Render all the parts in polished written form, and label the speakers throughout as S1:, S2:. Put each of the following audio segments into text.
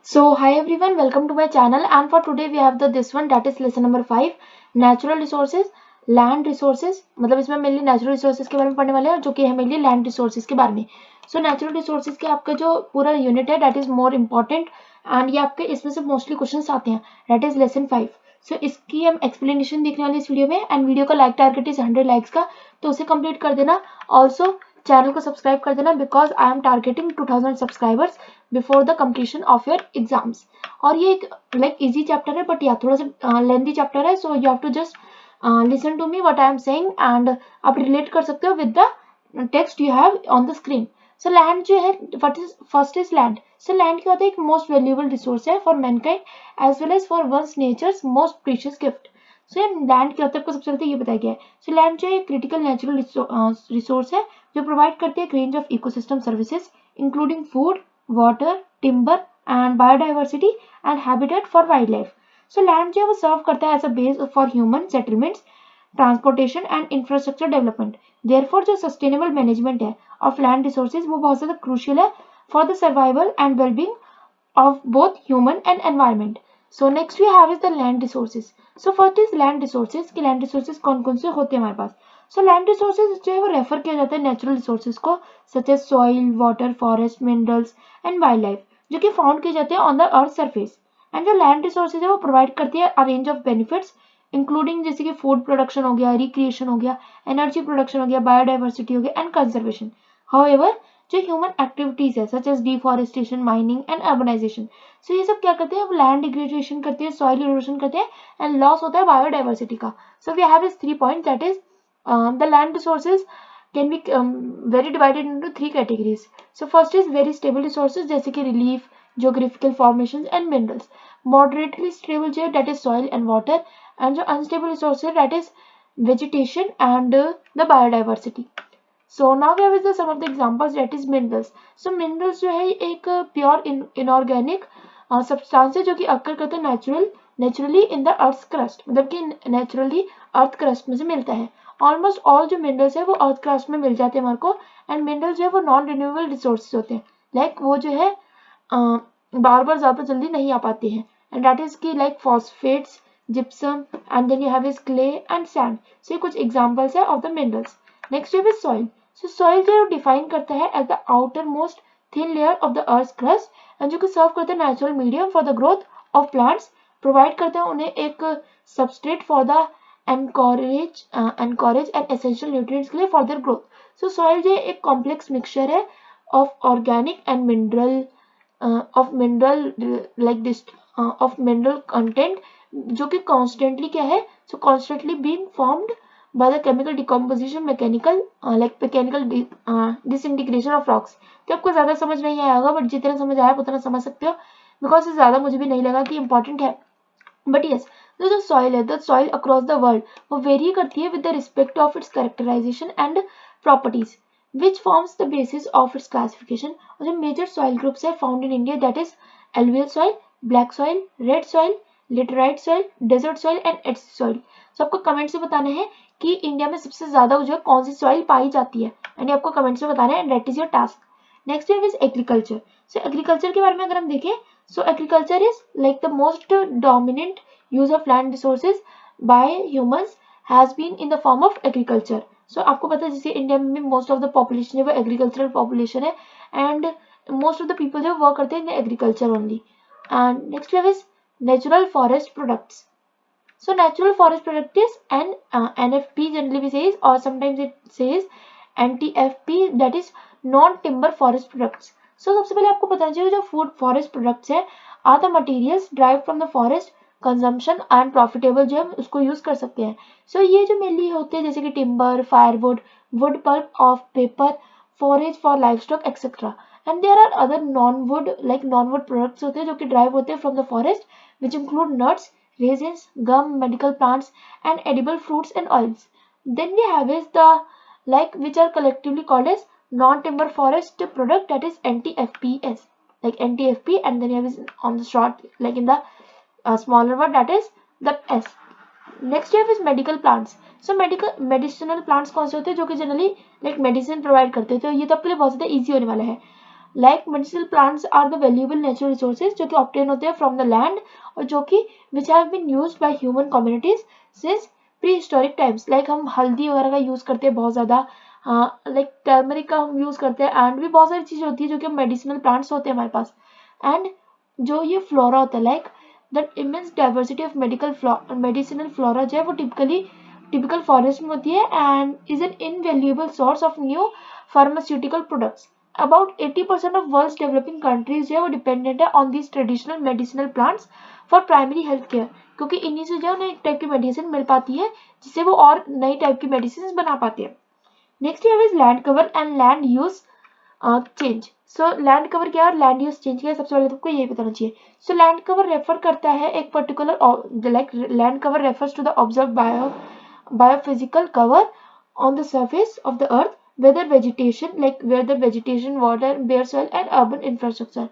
S1: So hi everyone, welcome to my channel, and for today we have this one, that is lesson number 5, natural resources, land resources. मतलब इसमें mainly natural resources के बारे में पढ़ने वाले हैं, जो कि है मेनली लैंड रिसोर्सेज के बारे में. सो नेचुरल रिसोर्सेज के आपका जो पूरा यूनिट है that is more important, and ये आपके इसमें से मोस्टली क्वेश्चंस आते हैं. That is lesson 5. सो इसकी हम एक्सप्लेनेशन देखने वाले इस वीडियो में, एंड वीडियो का लाइक टारगेट इज 100 लाइक्स का, तो उसे कंप्लीट कर देना. ऑल्सो चैनल को सब्सक्राइब कर देना, because I am targeting 2000 subscribers before the completion of your exams. और ये एक लाइक इजी चैप्टर है, बट या थोड़ा सा लेंथी चैप्टर है, so you have to just listen to me what I am saying, and आप relate कर सकते हो with the text you have on the screen. So land जो है, first is land. So land क्या होता है? एक मोस्ट वैल्यूएबल रिसोर्स है for mankind as well as for once nature's most precious gift. So land क्या होता है आपको सबसे पहले ये बताया गया है. सो लैंड जो है क्रिटिकल नेचुरल रिसोर्स है जो प्रोवाइड करती है एक range of ecosystem services including food, water, timber and biodiversity and habitat for wildlife. So land जो है वो सर्व करता है as a base for human settlements, transportation and infrastructure development. Therefore जो सस्टेनेबल मैनेजमेंट है ऑफ लैंड रिसोर्सेज वो बहुत ज़्यादा क्रूशियल है for the survival and wellbeing of both human and environment. So next we have is the land resources. So first is land resources कि land resources कौन कौन से होते हैं हमारे पास. So land resources जो है वो रेफर किया जाता है नेचुरल रिसोर्सेज को, such as soil, water, forest, minerals and wildlife, जो कि फाउंड किए जाते हैं on the earth surface. And जो लैंड रिसोर्सेज है वो प्रोवाइड करती है a range of benefits including जैसे कि फूड प्रोडक्शन हो गया, रिक्रिएशन हो गया, एनर्जी प्रोडक्शन हो गया, बायोडाइवर्सिटी हो गया एंड कंजर्वेशन. हाउएवर जो ह्यूमन एक्टिविटीज है such as deforestation, mining and urbanisation, so ये सब क्या करते हैं? लैंड डिग्रेडेशन करते हैं, सॉइल इरोजन करते हैं, एंड लॉस होता है बायोडाइवर्सिटी का. So we have is 3 point, that is the land resources can be very divided into 3 categories. So first is very stable resources जैसे कि relief, geographical formations and minerals. Moderately stable जो है that is soil and water, and जो unstable resources that is vegetation and the biodiversity. So now we have some of the examples, that is minerals. So minerals जो है एक pure inorganic substance है जो कि occur करते हैं naturally in the earth's crust, मतलब कि naturally earth crust में से मिलता है. ऑलमोस्ट ऑल जो मिनरल्स है वो अर्थ क्रस्ट में मिल जाते हैं हमारे को, एंड मिनरल्स जो है वो नॉन रिन्यूएबल रिसोर्सेज होते हैं. लाइक वो जो है बार बार ज़्यादा जल्दी नहीं आ पाते हैं, एंड दैट इज की like phosphates, gypsum, and then you have is clay and sand. So ये कुछ एग्जांपल्स है of the minerals. Next is soil. So soil जो है डिफाइन करता है as the outer most thin layer of the earth crust, and जो कि serve करता है natural medium for the growth of plants, provide करते हैं उन्हें एक substrate for the encourage and essential nutrients के लिए for their growth. So soil जो है एक complex mixture है of organic and mineral content जो कि constantly क्या है? So constantly being formed by the chemical decomposition, mechanical disintegration of rocks. तो आपको ज़्यादा समझ नहीं आया होगा, बट जितना समझ आया उतना समझ सकते हो, बिकॉज ज़्यादा मुझे भी नहीं लगा कि इंपॉर्टेंट है. बट यस, जो सॉइल है, the soil across the world वो वेरी करती है with the respect of its characterisation and properties which forms the basis of its classification. और जो मेजर सॉइल ग्रुप्स है found in India, that is alluvial soil, black soil, red soil, laterite soil, desert soil and एड्स soil. So आपको comment से बताना है कि India में सबसे ज्यादा जो है कौन सी सॉइल पाई जाती है, एंड आपको कमेंट से बताना है, and that is your task. Next is agriculture. So agriculture के बारे में अगर हम देखें, so agriculture is like the most dominant use of land resources by humans has been in the form of agriculture. So आपको पता है जैसे इंडिया में most of the population है वो agricultural population है, and most of the people जो work करते हैं in agriculture only. And next we have is natural forest products. So natural forest product is NFP generally we says, or sometimes it says NTFP, that is non timber forest products. So सबसे पहले आपको बताना चाहिए जो food forest products है are the materials drive from the forest consumption and profitable जो हम उसको यूज कर सकते हैं. सो ये जो मेनली होते हैं जैसे कि timber, firewood, wood pulp of paper, forage for life stock etcetera. And there are other non wood products होते हैं जो कि ड्राइव होते हैं from the forest, which include nuts, resins, gum, medical plants, and edible fruits and oils. Then we have is the which are collectively called as non-timber forest product, that is NTFPS, like NTFP, and then you have is on the short like in the smaller one, that is the S. Next you have is medical plants. So medicinal plants कौन से होते हैं जो कि generally like medicine provide करते हैं, तो ये तो आपके लिए बहुत ज़्यादा ईजी होने वाला है. Like medicinal plants are the valuable natural resources जो कि ऑब्टेन होते हैं फ्रॉम द लैंड और जो कि which have been used by human communities since prehistoric times. Like हम हल्दी वगैरह का यूज करते हैं बहुत ज्यादा, लाइक टर्मरिक का हम यूज करते हैं एंड भी बहुत सारी चीजें होती है जो कि मेडिसिनल प्लांट्स होते हैं हमारे पास। एंड जो ये फ्लोरा होता है, like the immense diversity of medicinal flora जो है वो टिपिकल फॉरेस्ट में होती है and is an invaluable source of new pharmaceutical products. About 80% of world developing countries जो है वो डिपेंडेंट है on these traditional medicinal plants for primary health care, क्योंकि इन्हीं से जो है उन्हें एक टाइप की मेडिसिन मिल पाती है जिससे वो और नई टाइप की मेडिसिन बना पाते हैं। Next is land cover and land use change. So land cover क्या है और लैंड यूज चेंज क्या है, सबसे पहले तुमको ये बताना चाहिए। सो लैंड कवर रेफर करता है एक particular, like land cover refers to the observe biophysical cover on the surface of the earth, where the vegetation, water, bare soil and urban infrastructure.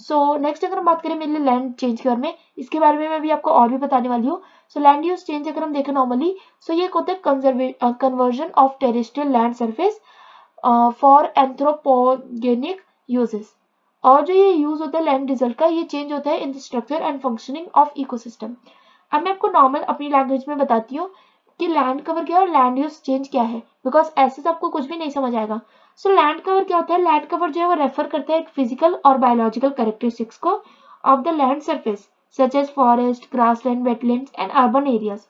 S1: So next अगर हम बात करें मेरे लिए land change के बारे में, इसके बारे में मैं भी आपको और भी बताने वाली हूँ। सो लैंड यूज चेंज अगर हम देखें नॉर्मली, सो ये होता है conversion of terrestrial land surface for anthropogenic uses. और जो ये यूज होता है लैंड रिजल्ट का, ये चेंज होता है in the structure and functioning of ecosystem. अब मैं आपको नॉर्मल अपनी लैंग्वेज में बताती हूँ कि लैंड कवर क्या है और लैंड यूज चेंज क्या है, बिकॉज ऐसे तो आपको कुछ भी नहीं समझ आएगा। सो लैंड कवर क्या होता है, लैंड कवर जो है वो रेफर करता है एक फिजिकल और बायोलॉजिकल कैरेक्टरिस्टिक्स को of the land surface such as forest, grassland, wetlands and urban areas.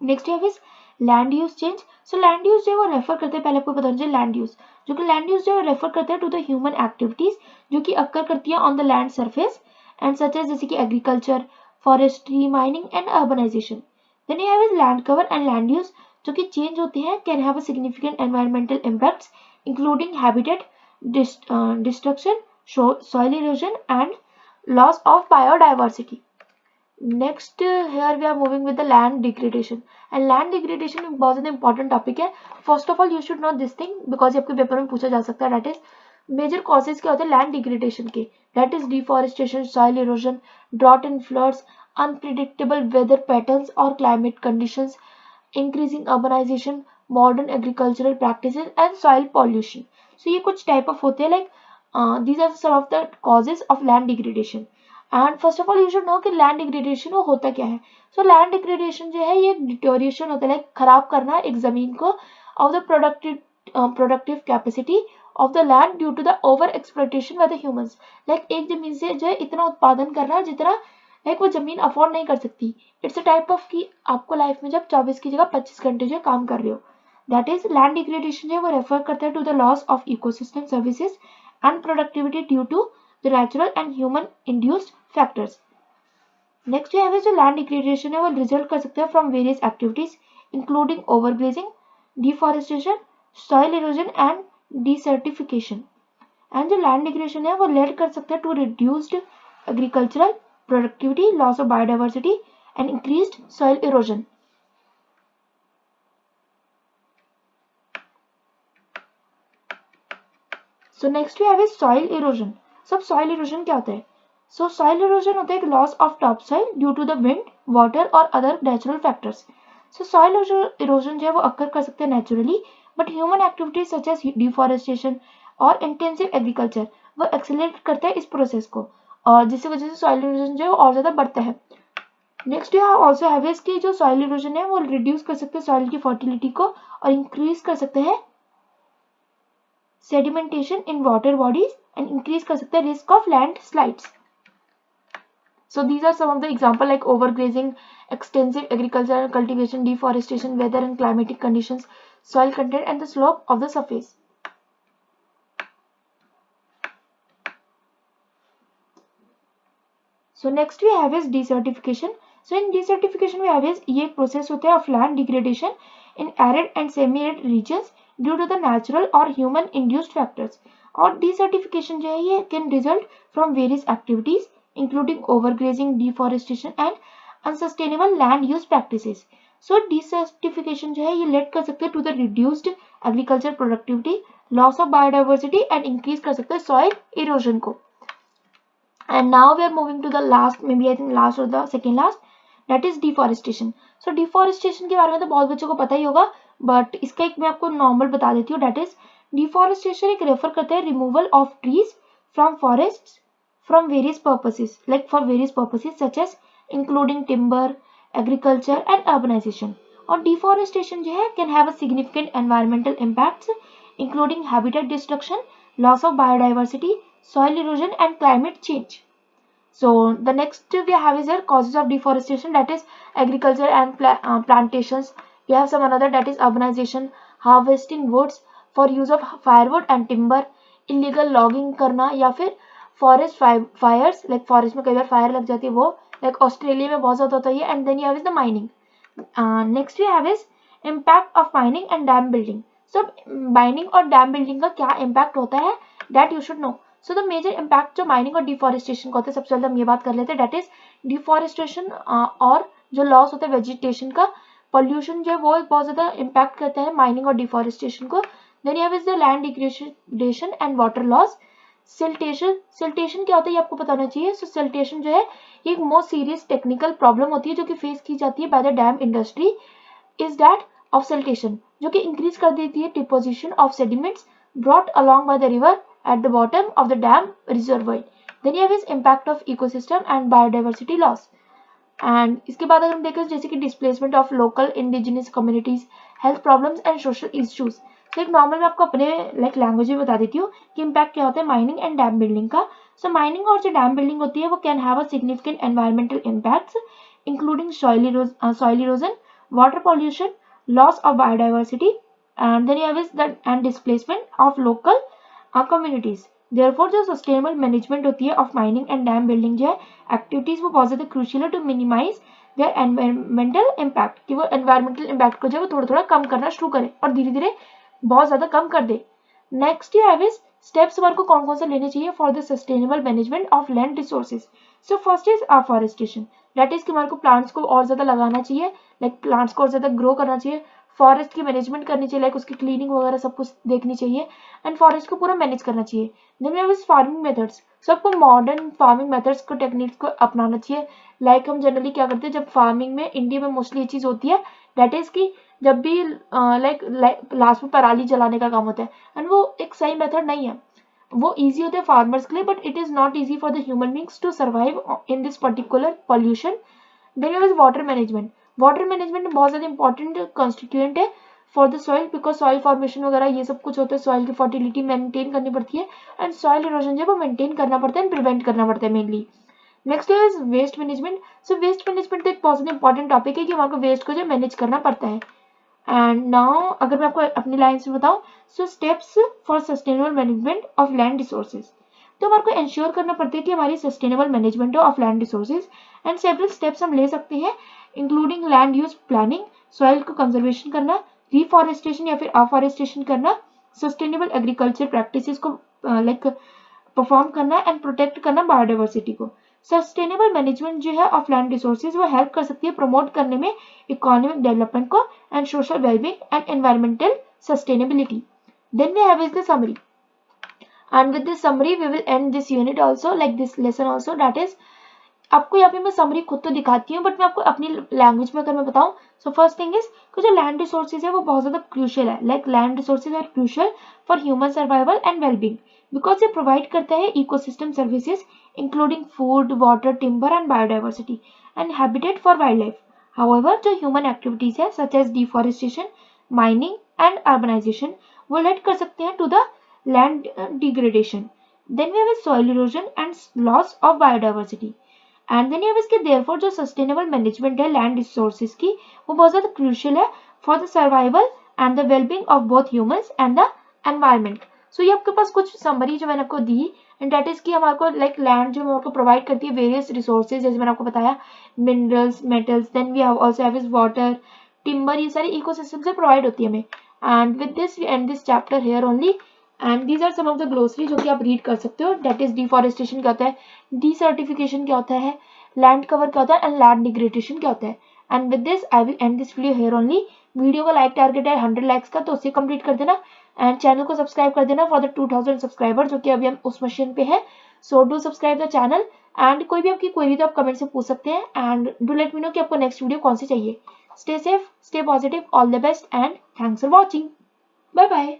S1: Next है land use change. So land use जो है वो रेफर करते हैं, पहले आपको पता होना चाहिए लैंड यूज, जो कि लैंड यूज जो है रेफर करते हैं टू द ह्यूमन एक्टिविटीज जो कि अक्कर करती है on the land surface and such as जैसे कि agriculture, forestry, mining and urbanisation. Then you have land cover and land use जो कि चेंज होते हैं can have a significant environmental impacts including habitat destruction, soil erosion and loss of biodiversity. Next, here we are moving with the land degradation. And land degradation एक बहुत ज़्यादा important topic है. First of all, you should know this thing because ये आपके paper में पूछा जा सकता है. That is major causes क्या होते हैं land degradation के. That is deforestation, soil erosion, drought and floods, unpredictable weather patterns or climate conditions, increasing urbanization, modern agricultural practices and soil pollution. So ये कुछ type of होते हैं, like these are some of the causes of land degradation. And first of all you should know कि land degradation वो होता क्या है। So land degradation जो है ये डिटोरिएशन होता है, लाइक खराब करना एक जमीन को of the productive capacity of the land due to the over exploitation by the humans. Like एक जमीन से जो है इतना उत्पादन करना जितना लाइक वो जमीन अफोर्ड नहीं कर सकती। इट्स अ टाइप ऑफ कि आपको लाइफ में जब 24 की जगह 25 घंटे जो काम कर रहे हो, दैट इज लैंड डिग्रेडेशन जो है वो रेफर करता है to the loss of ecosystem services and productivity due to the natural and human induced factors. Next we have is जो land degradation है वो result कर सकते हैं from various activities including overgrazing, deforestation, soil erosion and desertification. And जो land degradation है वो lead कर सकते हैं to reduced agricultural productivity, loss of biodiversity and increased soil erosion. So next we have is soil erosion. सब soil erosion क्या होता है? सो सॉइल इरोजन होता है एक loss of top soil due to the wind, water और other natural factors. So soil erosion जो है वो अक्कर कर सकते हैं naturally, but human activities such as deforestation और इंटेंसिव एग्रीकल्चर वो एक्सेलरेट करते हैं इस प्रोसेस को, और जिसकी वजह से सॉइल इरोजन जो है वो और ज्यादा बढ़ता है। Next you also have is कि जो सॉइल इरोजन है वो रिड्यूस कर सकते हैं सॉइल की फर्टिलिटी को और इंक्रीज कर सकते हैं sedimentation in water bodies and increase कर सकते हैं risk of landslides. So these are some of the example like overgrazing, extensive agricultural cultivation, deforestation, weather and climatic conditions, soil content and the slope of the surface. So next we have is desertification. So in desertification we have is ये एक process होता है of land degradation in arid and semi-arid regions due to the natural or human induced factors. और desertification जो है ये can result from various activities including overgrazing, deforestation and unsustainable land use practices. So desertification जो है ये lead कर सकते हैं to the reduced agriculture productivity, loss of biodiversity and increase कर सकते हैं soil erosion को. And now we are moving to the last, maybe I think last or the second last, that is deforestation. So deforestation के बारे में तो बहुत बच्चों को पता ही होगा, बट इसका एक मैं आपको नॉर्मल बता देती हूँ. डेट इज डिफॉरेस्टेशन एक रेफर करता है removal of trees from forests from various purposes, like for various purposes such as including timber, agriculture and urbanization. और deforestation जो है can have a significant environmental impacts including habitat destruction, loss of biodiversity, soil erosion and climate change. So the next we have is here causes of deforestation, that is agriculture and plantations. We have some another, that is urbanization, harvesting woods for use of firewood and timber, illegal logging करना या फिर forest fires, like forest में कई बार fire लग जाती है वो, like Australia में बहुत ज़्यादा होता है, and then you have is the mining. Next we have is impact of mining and dam building. So mining और dam building का क्या impact होता है, that you should know. So the major impact जो mining और deforestation का होता है, सबसे पहले हम ये बात कर लेते हैं, that is deforestation और जो loss होता है vegetation का, pollution जो है वो एक बहुत ज़्यादा impact करता है mining और deforestation को. Then you have is the land degradation and water loss. Siltation क्या होता है ये आपको पता होना चाहिए. सो सिल्टेशन जो है ये एक मोस्ट सीरियस टेक्निकल प्रॉब्लम होती है जो कि फेस की जाती है by the dam industry. Is that of siltation, जो कि इंक्रीज कर देती है deposition of sediments brought along by the river at the bottom of the dam reservoir. Then you have is impact of ecosystem and biodiversity loss. And इसके बाद अगर हम देखें जैसे कि displacement of local indigenous communities, health problems and social issues. तो एक normal मैं आपको अपने लाइक लैंग्वेज में बता देती हूँ कि इम्पैक्ट क्या होता है माइनिंग एंड डैम बिल्डिंग का. सो माइनिंग और जो डैम बिल्डिंग होती है वो can have a significant environmental impacts including soil erosion, water pollution, loss of biodiversity and then you have is the and displacement of local communities. Therefore जो sustainable management होती है of mining and dam building जो है activities वो बहुत ज्यादा crucial है to minimise their environmental impact, कि वो एनवायरमेंटल इम्पैक्ट को जो है वो थोड़ा थोड़ा कम करना शुरू करें और धीरे धीरे बहुत ज्यादा कम कर दे. Next you have is steps हमारे को कौन कौन से लेने चाहिए for the sustainable management of land resources. So first is afforestation, that is कि हमारे को प्लांट्स को और ज्यादा लगाना चाहिए, लाइक प्लांट्स को और ज्यादा ग्रो करना चाहिए, फॉरेस्ट की मैनेजमेंट करनी चाहिए, लाइक उसकी क्लीनिंग वगैरह सब कुछ देखनी चाहिए एंड फॉरेस्ट को पूरा मैनेज करना चाहिए. Then we have is farming methods, सबको मॉडर्न फार्मिंग मेथड्स को टेक्निक्स को अपनाना चाहिए. लाइक हम जनरली क्या करते हैं जब फार्मिंग में इंडिया में मोस्टली ये चीज होती है, दैट इज कि जब भी लाइक लास्ट में पराली जलाने का काम होता है एंड वो एक सही मेथड नहीं है. वो इजी होता है फार्मर्स के लिए but it is not easy for the human beings to survive in this particular pollution. Then is water management. Water management बहुत ज्यादा इंपॉर्टेंट कॉन्स्टिट्यूएंट है for the soil, because soil formation वगैरह ये सब कुछ होता है, सॉइल की फर्टिलिटी मेंटेन करनी पड़ती है एंड सॉइल इरोजन जो है वो मेंटेन करना पड़ता है एंड प्रिवेंट करना पड़ता है mainly. Next is waste management. So waste management तो एक बहुत ज्यादा इंपॉर्टेंट टॉपिक है कि हमारे को वेस्ट को जो मैनेज करना पड़ता है. एंड नाउ अगर मैं आपको अपनी लाइन से बताऊं, so steps for sustainable management of land resources. तो हमारे को इंश्योर करना पड़ता है कि हमारी sustainable management of land resources and several steps हम ले सकते हैं including land use planning, soil को कंजर्वेशन करना, रिफॉरेस्टेशन या फिर अफॉरेस्टेशन करना, सस्टेनेबल एग्रीकल्चर प्रैक्टिसेस को लाइक परफॉर्म करना एंड प्रोटेक्ट करना बायोडाइवर्सिटी को. सस्टेनेबल मैनेजमेंट जो है ऑफ लैंड रिसोर्सेज वो हेल्प कर सकती है प्रमोट करने में इकोनॉमिक डेवलपमेंट को and social wellbeing and environmental sustainability. Then we have is the summary, and with this summary we will end this unit also, like this lesson also. That is आपको यहाँ पे मैं summary खुद तो दिखाती हूँ but मैं आपको अपनी लैंग्वेज में अगर मैं बताऊँ, सो फर्स्ट थिंग इज जो लैंड रिसोर्सेज है वो बहुत ज्यादा क्रूशियल है. Like land resources are crucial for human survival and wellbeing because ये प्रोवाइड करता है ecosystem services including food, water, timber and biodiversity and habitat for wildlife. However जो ह्यूमन एक्टिविटीज है such as deforestation, mining and urbanisation वो lead कर सकते हैं to the land degradation. Then we have soil erosion and loss of biodiversity. And then ये इसके therefore जो sustainable management है लैंड रिसोर्सेज की वो बहुत ज्यादा क्रूशियल है for the survival and the wellbeing of both humans and the environment. So ये आपके पास कुछ समरी जो मैंने आपको दी एंड दैट इज कि हमारे को लाइक लैंड जो हमारे को प्रोवाइड करती है वेरियस रिसोर्सेज, जैसे मैंने आपको बताया minerals, metals, then we also have is water, timber, ये सारी इकोसिस्टम से प्रोवाइड होती है हमें. And with this we end this chapter here only. And these are some of the glossary जो कि आप रीड कर सकते हो. दैट इज डिफॉरेस्टेशन क्या होता है, डिसर्टिफिकेशन क्या होता है, लैंड कवर क्या होता है एंड लैंड डिग्रेडेशन क्या होता है. And with this I will end this video here only. Video का लाइक टारगेट है 100 लाइक्स का, तो उसे कंप्लीट कर देना एंड चैनल को सब्सक्राइब कर देना फॉर द 2000 सब्सक्राइबर जो कि अभी हम उस मशीन पे है. So do subscribe the channel and कोई भी आपकी क्वेरी तो आप कमेंट से पूछ सकते हैं and do let me know कि आपको नेक्स्ट वीडियो कौन सी चाहिए. Stay safe, stay positive, all the best and thanks for watching. Bye bye.